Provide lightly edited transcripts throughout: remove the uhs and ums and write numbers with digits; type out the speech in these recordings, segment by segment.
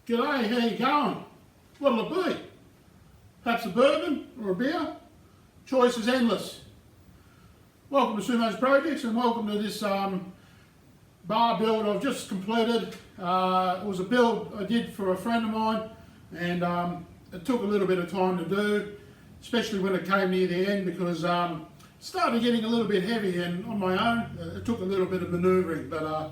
G'day, how you going? What'll it be? Perhaps a bourbon or a beer? Choice is endless. Welcome to Sumo's Projects and welcome to this bar build I've just completed. It was a build I did for a friend of mine, and it took a little bit of time to do, especially when it came near the end, because it started getting a little bit heavy, and on my own it took a little bit of manoeuvring, but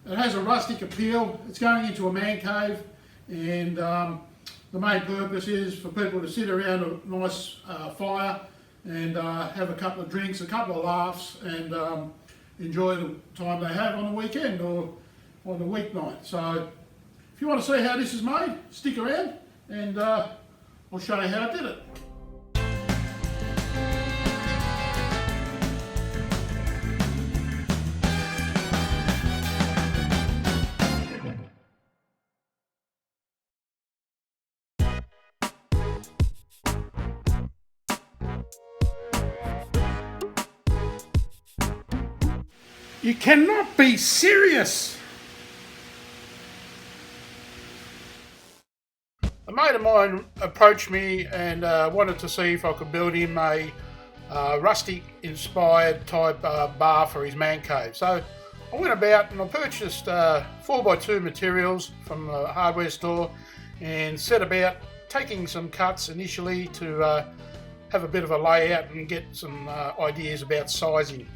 it has a rustic appeal. It's going into a man cave, and the main purpose is for people to sit around a nice fire and have a couple of drinks, a couple of laughs, and enjoy the time they have on the weekend or on the weeknight. So if you want to see how this is made, stick around and I'll show you how I did it. You cannot be serious! A mate of mine approached me and wanted to see if I could build him a rustic inspired type bar for his man cave. So I went about and I purchased 4x2 materials from the hardware store and set about taking some cuts initially to have a bit of a layout and get some ideas about sizing.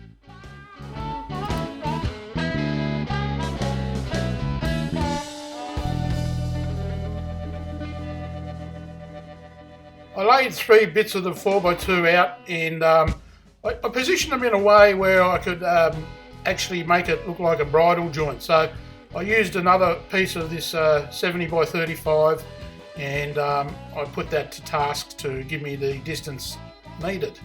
I laid 3 bits of the 4x2 out, and I positioned them in a way where I could actually make it look like a bridle joint. So I used another piece of this 70x35 and I put that to task to give me the distance needed.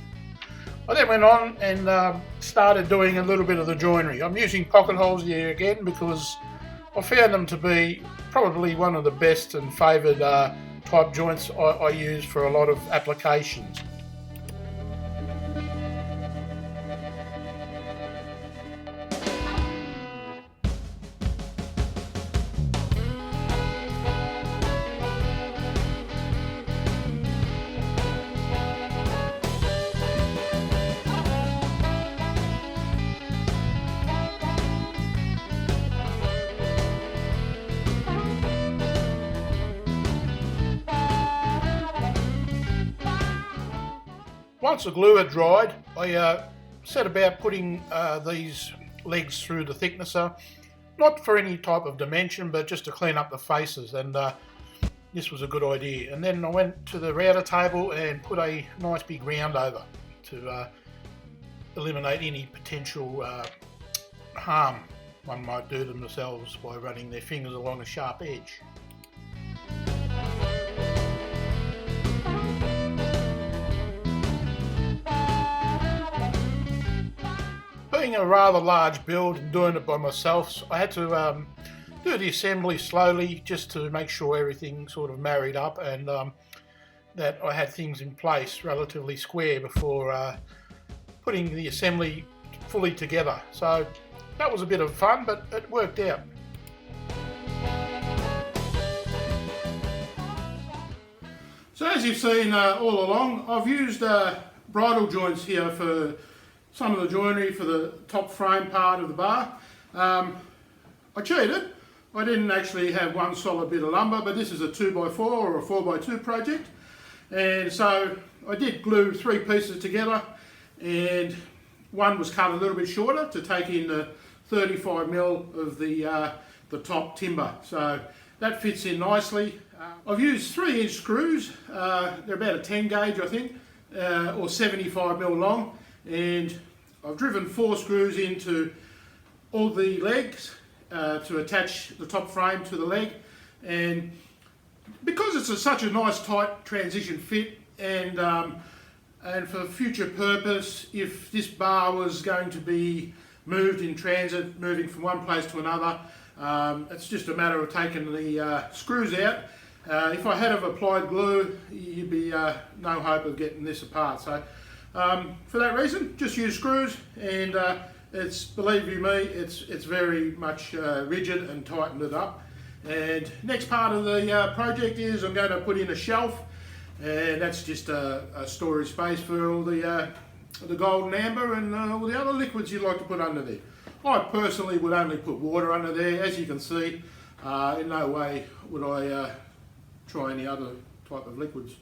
I then went on and started doing a little bit of the joinery. I'm using pocket holes here again because I found them to be probably one of the best and favoured type joints I use for a lot of applications. Once the glue had dried, I set about putting these legs through the thicknesser, not for any type of dimension, but just to clean up the faces, and this was a good idea. And then I went to the router table and put a nice big round over to eliminate any potential harm one might do themselves by running their fingers along a sharp edge. Being a rather large build and doing it by myself, I had to do the assembly slowly just to make sure everything sort of married up, and that I had things in place relatively square before putting the assembly fully together. So that was a bit of fun, but it worked out. So as you've seen all along, I've used bridle joints here for some of the joinery for the top frame part of the bar. I cheated. I didn't actually have one solid bit of lumber, but this is a 2x4 or a 4x2 project. And so I did glue 3 pieces together, and one was cut a little bit shorter to take in the 35mm of the top timber. So that fits in nicely. I've used 3-inch screws. They're about a 10 gauge, I think, or 75mm long. And I've driven 4 screws into all the legs to attach the top frame to the leg, and because it's such a nice tight transition fit, and for future purpose, if this bar was going to be moved in transit, moving from one place to another, it's just a matter of taking the screws out. If I had have applied glue, you'd be no hope of getting this apart. So for that reason, just use screws, and believe you me, it's very much rigid and tightened it up. And next part of the project is I'm going to put in a shelf, and that's just a storage space for all the golden amber and all the other liquids you'd like to put under there. I personally would only put water under there. As you can see, in no way would I try any other type of liquids.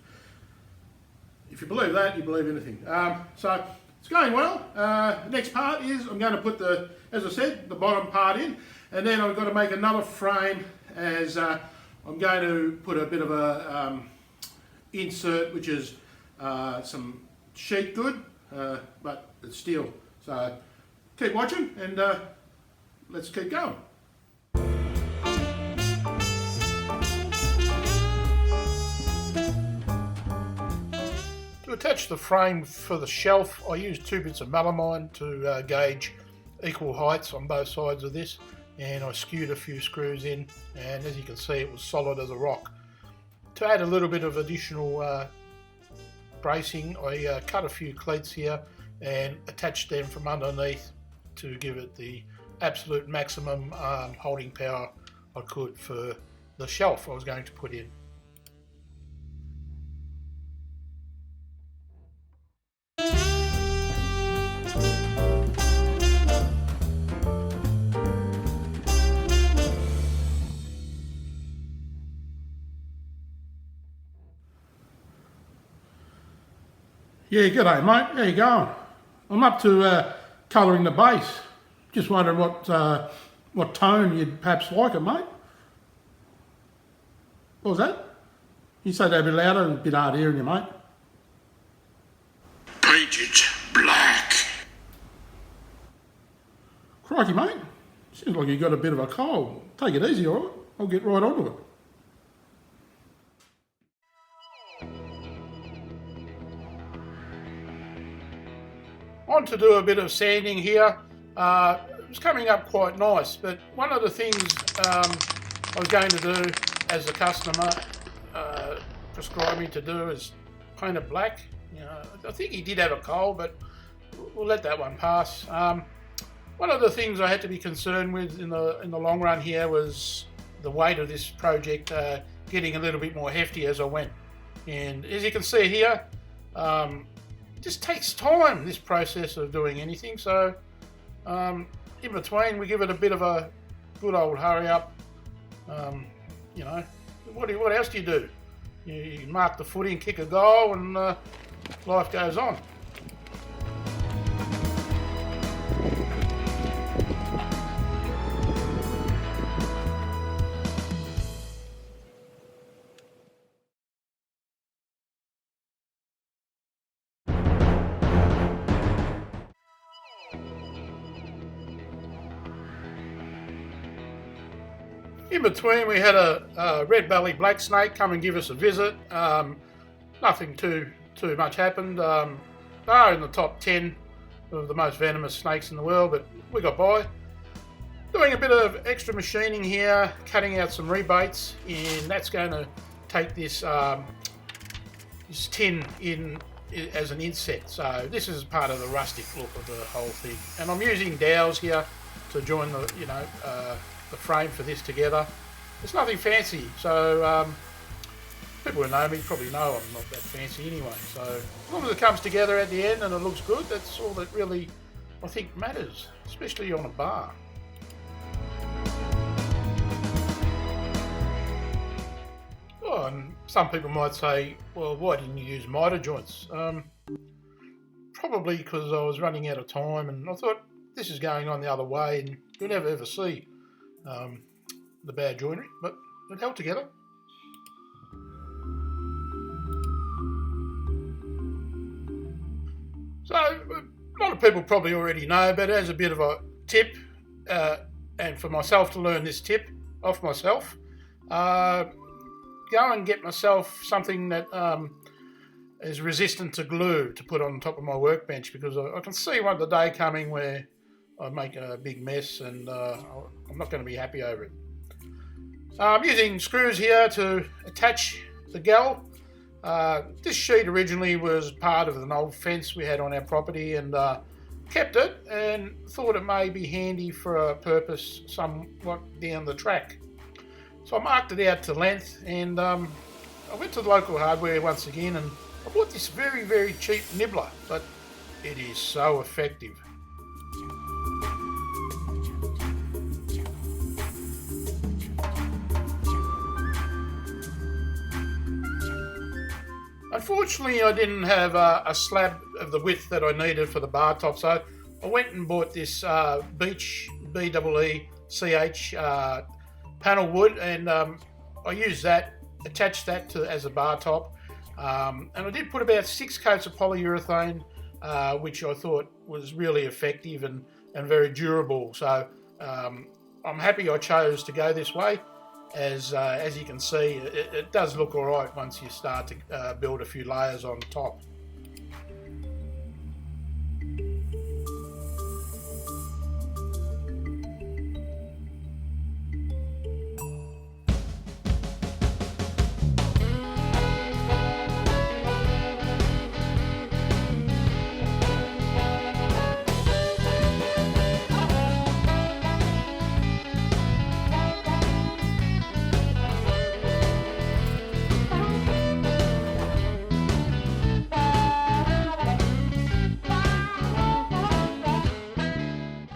If you believe that, you believe anything. So it's going well. Next part is I'm going to put as I said, the bottom part in, and then I've got to make another frame as I'm going to put a bit of a insert, which is some sheet good, but it's steel. So keep watching and let's keep going. To attach the frame for the shelf, I used 2 bits of melamine to gauge equal heights on both sides of this, and I skewed a few screws in, and as you can see it was solid as a rock. To add a little bit of additional bracing, I cut a few cleats here and attached them from underneath to give it the absolute maximum holding power I could for the shelf I was going to put in. Yeah, g'day mate, how you going? I'm up to colouring the base. Just wondering what tone you'd perhaps like it, mate. What was that? You say that a bit louder, a bit hard hearing you, mate. Paint it black. Crikey, mate. Seems like you've got a bit of a cold. Take it easy, alright? I'll get right onto it. On to do a bit of sanding here. It's coming up quite nice, but one of the things I was going to do as the customer prescribed me to do is paint it black. You know, I think he did have a cold, but we'll let that one pass. One of the things I had to be concerned with in the long run here was the weight of this project getting a little bit more hefty as I went. And as you can see here, it just takes time, this process of doing anything. So in between, we give it a bit of a good old hurry up. You know, what else do you do? You mark the footy and kick a goal, and life goes on. In between, we had a red-bellied black snake come and give us a visit. Nothing too much happened. They are in the top 10 of the most venomous snakes in the world, but we got by. Doing a bit of extra machining here, cutting out some rebates, and that's going to take this tin in as an inset. So this is part of the rustic look of the whole thing. And I'm using dowels here to join the frame for this together. It's nothing fancy, so people who know me probably know I'm not that fancy anyway. So as long as it comes together at the end and it looks good, that's all that really, I think, matters, especially on a bar. Oh, and some people might say, well, why didn't you use miter joints? Probably because I was running out of time, and I thought this is going on the other way and you'll never ever see the bad joinery, but it held together. So a lot of people probably already know, but as a bit of a tip, and for myself to learn this tip off myself, go and get myself something that is resistant to glue to put on top of my workbench, because I can see one the day coming where I make a big mess and I'm not going to be happy over it. I'm using screws here to attach the gel. This sheet originally was part of an old fence we had on our property, and kept it and thought it may be handy for a purpose somewhat down the track. So I marked it out to length, and I went to the local hardware once again, and I bought this very, very cheap nibbler, but it is so effective. Unfortunately, I didn't have a slab of the width that I needed for the bar top, so I went and bought this Beech BEECH panel wood, and I used that, attached that to as a bar top, and I did put about 6 coats of polyurethane, which I thought was really effective and very durable. So I'm happy I chose to go this way. As you can see, it does look all right once you start to build a few layers on top.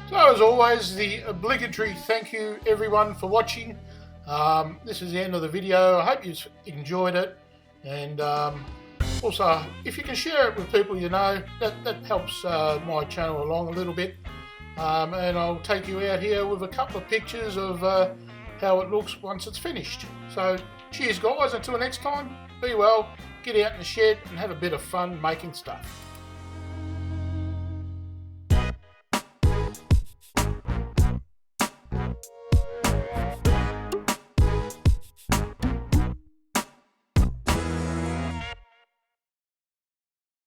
So as always, the obligatory thank you everyone for watching. This is the end of the video. I hope you enjoyed it, and also if you can share it with people you know, that helps my channel along a little bit, and I'll take you out here with a couple of pictures of how it looks once it's finished. So cheers guys, until next time, be well, get out in the shed and have a bit of fun making stuff.